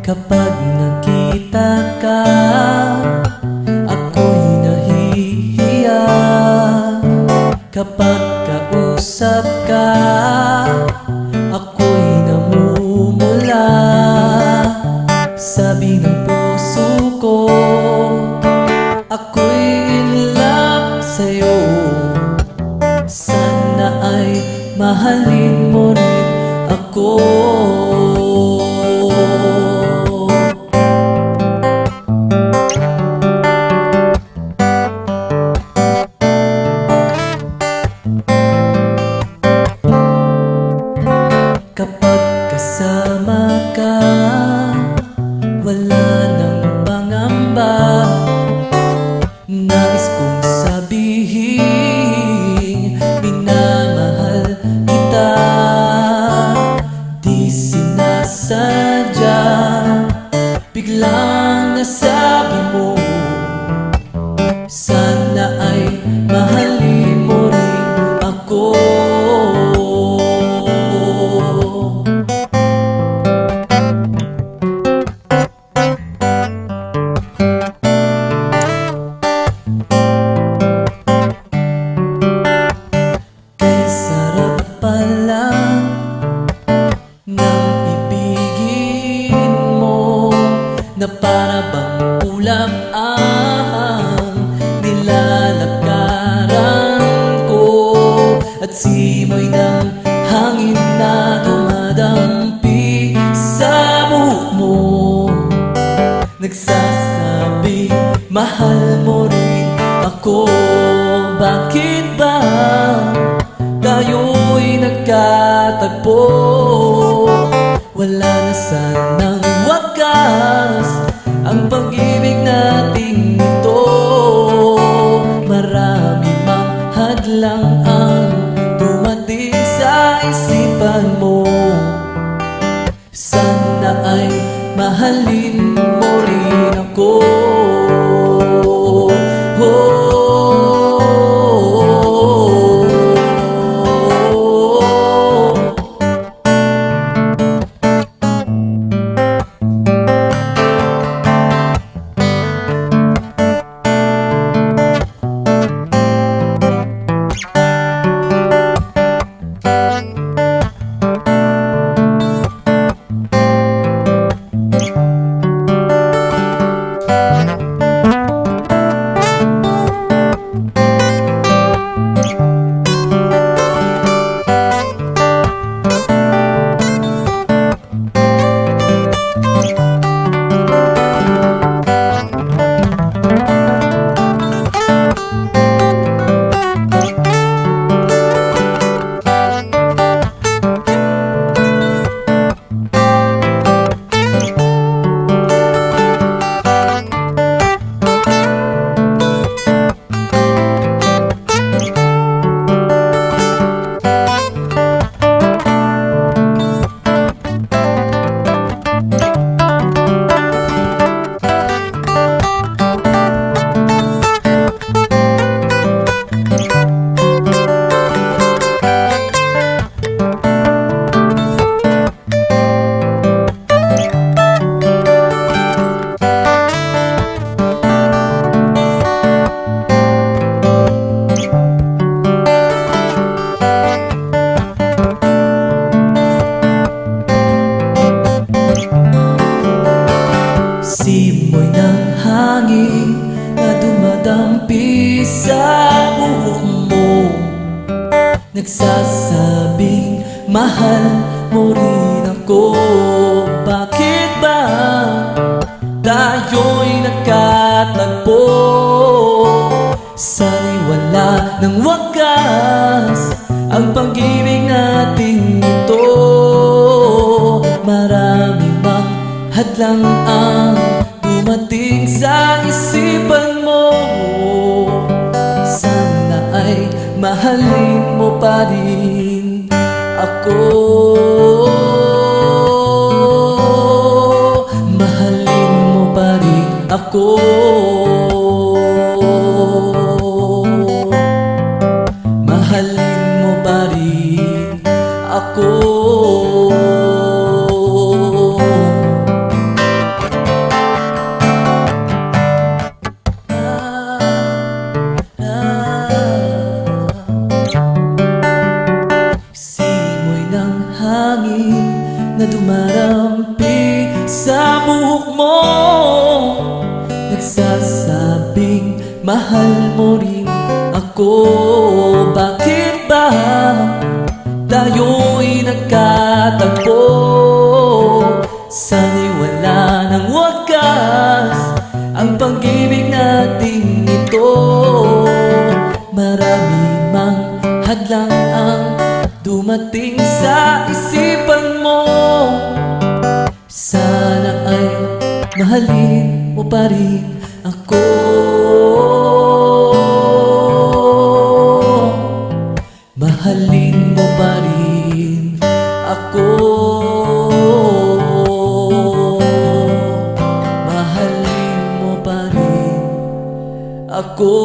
Kapag nakita ka, ako'y nahihiya. Kapag kausap ka, ako'y namumula. Sabi ng puso ko, ako'y in love sa'yo. Sana ay mahalin mo rin ako. Kapag kasama ka, wala nang pangamba. Nais kong sabihin, minamahal kita. Di sinasadya, biglang nasabi mo. Sana ay mahalin mo rin ako. Na para bang ulam ang nilalakaran ko, at simoy ng hangin na dumadampi sa buhok mo. Nagsasabing mahal mo rin ako. Bakit ba tayo'y nagkatagpo? Wala na sanang wakas ang pag-ibig nating ito. Marami mang hadlang ang dumating sa isipan mo. Sana ay mahalin mo rin ako. Simoy ng hangin na dumadampi sa buhok mo. Nagsasabing mahal mo rin ako. Bakit ba tayo'y nagkatagpo? Sana'y wala ng wakas ang pag-ibig nating ito. Marami mang hadlang ang dumating sa isipan mo. Sana ay mahalin mo pa rin ako. Mahalin mo pa rin ako. Mahalin mo pa rin ako. dumarampi sa buhok mo, nagsasabing mahal mo rin ako. Bakit ba tayo'y nagkatagpo? Sana'y wala ng wagas ang pag-ibig nating ito. Marami mang hadlang ang dumating sa isipan mo. Sana ay mahalin mo pa rin ako. Mahalin mo pa rin ako. Mahalin mo pa rin ako.